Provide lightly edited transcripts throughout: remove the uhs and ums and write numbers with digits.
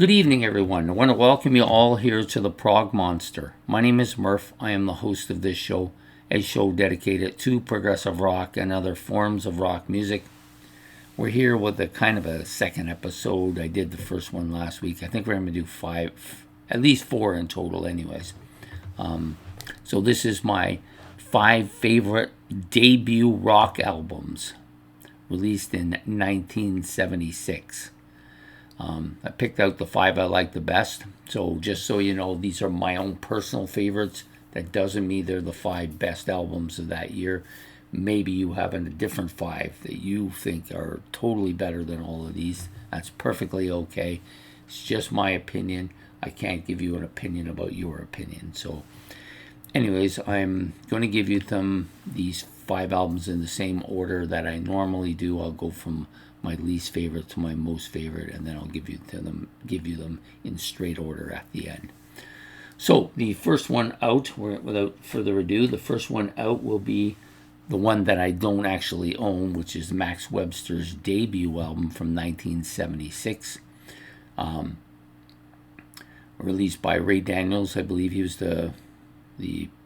Good evening, everyone. I want to welcome you all here to the Prog Monster. My name is Murph. I am the host of this show, a show dedicated to progressive rock and other forms of rock music. We're here with a kind of a second episode. I did the first one last week. I think we're going to do at least four in total, anyways. So this is my 5 favorite debut rock albums released in 1976. I picked out the 5 I like the best. So just so you know, these are my own personal favorites. That doesn't mean they're the 5 best albums of that year. Maybe you have a different 5 that you think are totally better than all of these. That's perfectly okay. It's just my opinion. I can't give you an opinion about your opinion. So anyways, I'm going to give you these 5 albums in the same order that I normally do. I'll go from my least favorite to my most favorite, and then I'll give you them in straight order at the end. So the first one out, without further ado, the first one out will be the one that I don't actually own, which is Max Webster's debut album from 1976. Released by Ray Daniels. I believe he was the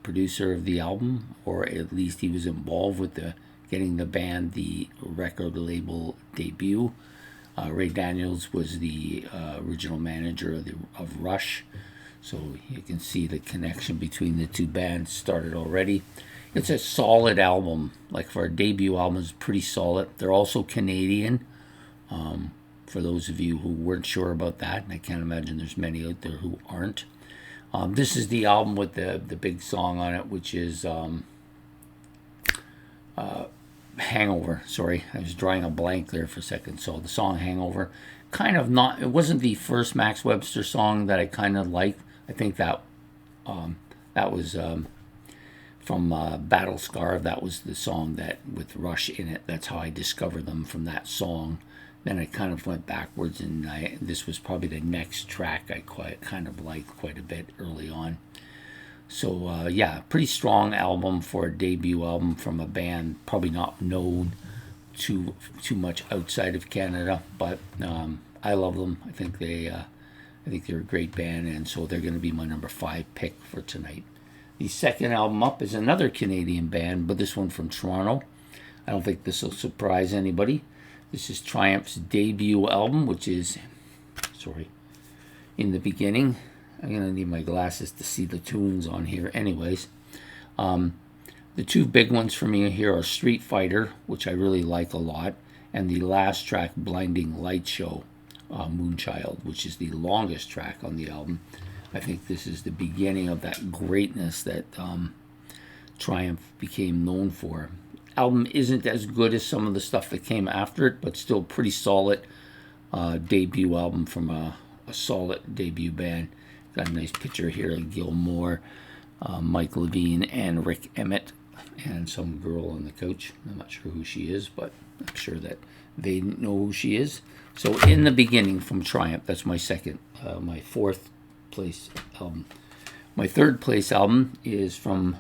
producer of the album, or at least he was involved with getting the band the record label debut. Ray Daniels was the original manager of Rush, so you can see the connection between the two bands started already. It's a solid album. Like for a debut album, it's pretty solid. They're also Canadian, for those of you who weren't sure about that, and I can't imagine there's many out there who aren't. This is the album with the big song on it, which is Hangover. Sorry, I was drawing a blank there for a second. So the song Hangover, it wasn't the first Max Webster song that I kind of liked. I think that was from Battle Scar. That was the song that with Rush in it. That's how I discovered them, from that song. Then I kind of went backwards, and this was probably the next track I kind of liked quite a bit early on. So pretty strong album for a debut album from a band probably not known too much outside of Canada, but I love them. I think they're a great band, and so they're going to be my number 5 pick for tonight. The second album up is another Canadian band, but this one from Toronto. I don't think this will surprise anybody. This is Triumph's debut album, which is, In the Beginning. I'm going to need my glasses to see the tunes on here. Anyways, the 2 big ones for me here are Street Fighter, which I really like a lot, and the last track, Blinding Light Show, Moonchild, which is the longest track on the album. I think this is the beginning of that greatness that Triumph became known for. Album isn't as good as some of the stuff that came after it, but still pretty solid debut album from a solid debut band. Got a nice picture here of Gil Moore, Mike Levine, and Rick Emmett, and some girl on the couch. I'm not sure who she is, but I'm sure that they know who she is. So In the Beginning from Triumph, that's my my 4th place album. My 3rd place album is from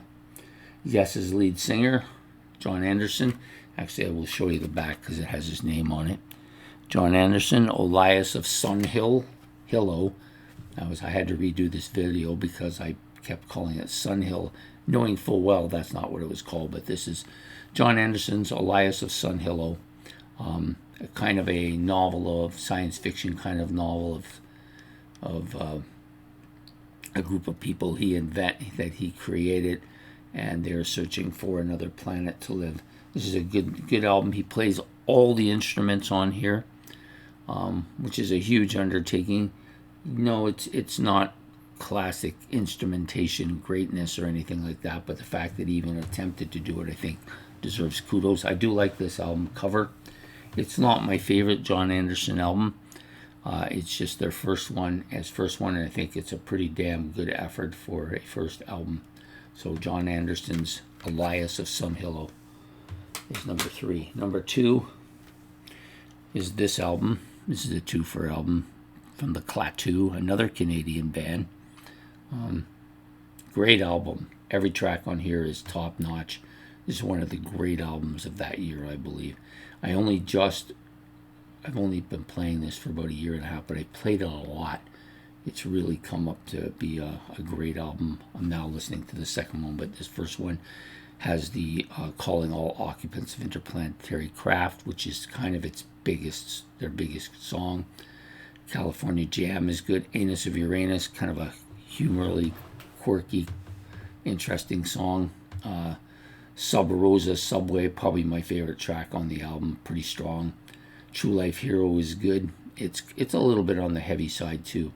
Yes's lead singer, John Anderson. Actually, I will show you the back because it has his name on it. John Anderson, Olias of Sunhillow. I had to redo this video because I kept calling it Sunhill, knowing full well that's not what it was called. But this is John Anderson's Olias of Sunhillow, kind of a novel of science fiction, kind of novel of a group of people that he created, and they're searching for another planet to live. This is a good album. He plays all the instruments on here, which is a huge undertaking. No, it's not classic instrumentation greatness or anything like that, but the fact that he even attempted to do it, I think, deserves kudos. I do like this album cover. It's not my favorite John Anderson album. It's just their first one, and I think it's a pretty damn good effort for a first album. So John Anderson's Olias of Sunhillow is number 3. Number 2 is this album. This is a 2-for album from the Klaatu, another Canadian band. Great album. Every track on here is top notch. This is one of the great albums of that year, I believe. I only just I've only been playing this for about a year and a half, but I played it a lot. It's really come up to be a great album. I'm now listening to the second one, but this first one has the Calling All Occupants of Interplanetary Craft, which is kind of their biggest song. California Jam is good. Anus of Uranus, kind of a humorly quirky, interesting song. Sub Rosa Subway, probably my favorite track on the album, pretty strong. True Life Hero is good. It's a little bit on the heavy side too.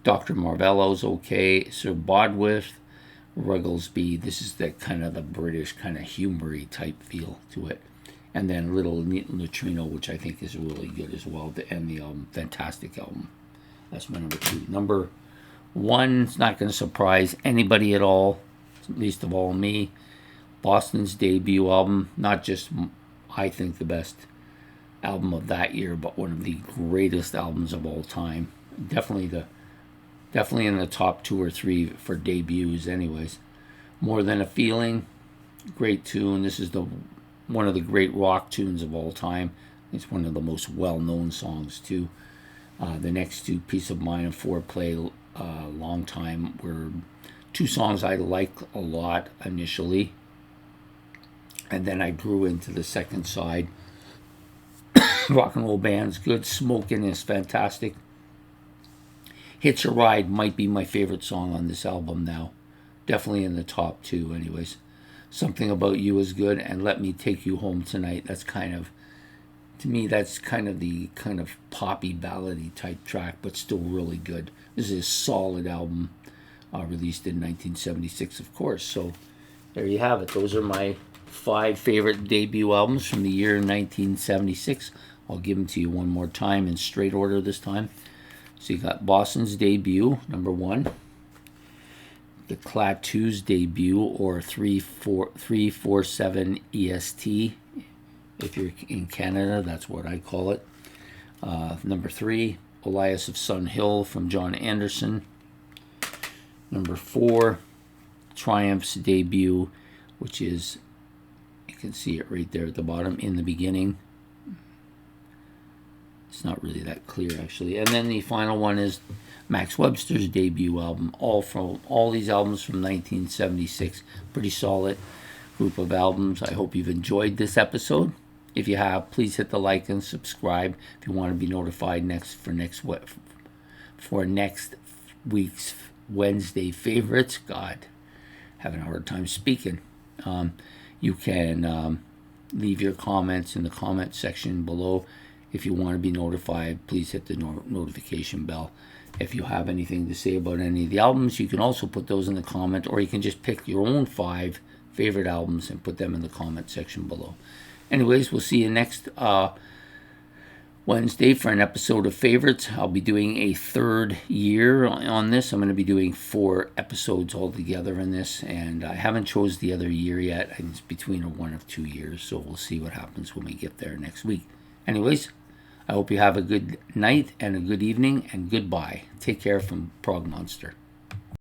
Dr. Marvello's okay. Sir Bodworth, Rugglesby, this is the kind of the British kind of humory type feel to it. And then Little Neutrino, which I think is really good as well to end the album. Fantastic album. That's my number 2. Number 1, it's not going to surprise anybody at all, least of all me. Boston's debut album, not just, I think, the best album of that year, but one of the greatest albums of all time. Definitely in the top 2 or 3 for debuts anyways. More Than a Feeling, great tune. This is one of the great rock tunes of all time. It's one of the most well-known songs too. The next 2, Peace of Mind and Foreplay, Long Time, were 2 songs I liked a lot initially, and then I grew into the second side. Rock and Roll Band's good. Smokin' is fantastic. Hitch a Ride might be my favorite song on this album now. Definitely in the top 2 anyways. Something About You is good, and Let Me Take You Home Tonight. That's kind of, to me, that's kind of the kind of poppy ballady type track, but still really good. This is a solid album, released in 1976, of course. So there you have it. Those are my 5 favorite debut albums from the year 1976. I'll give them to you one more time in straight order this time. So you got Boston's Debut, number 1. The Klaatu's Debut, or 347 EST. If you're in Canada, that's what I call it. Number 3, Olias of Sunhillow from John Anderson. Number 4, Triumph's Debut, which is, you can see it right there at the bottom, In the Beginning. It's not really that clear, actually. And then the final one is Max Webster's debut album. All these albums from 1976. Pretty solid group of albums. I hope you've enjoyed this episode. If you have, please hit the like and subscribe if you want to be notified for next week's Wednesday favorites. God, having a hard time speaking. You can leave your comments in the comment section below. If you want to be notified, please hit the notification bell. If you have anything to say about any of the albums, you can also put those in the comment, or you can just pick your own 5 favorite albums and put them in the comment section below. Anyways, we'll see you next Wednesday for an episode of Favorites. I'll be doing a 3rd year on this. I'm going to be doing 4 episodes altogether in this, and I haven't chose the other year yet. It's between 1 of 2 years, so we'll see what happens when we get there next week. Anyways, I hope you have a good night and a good evening, and goodbye. Take care from Prog Monster.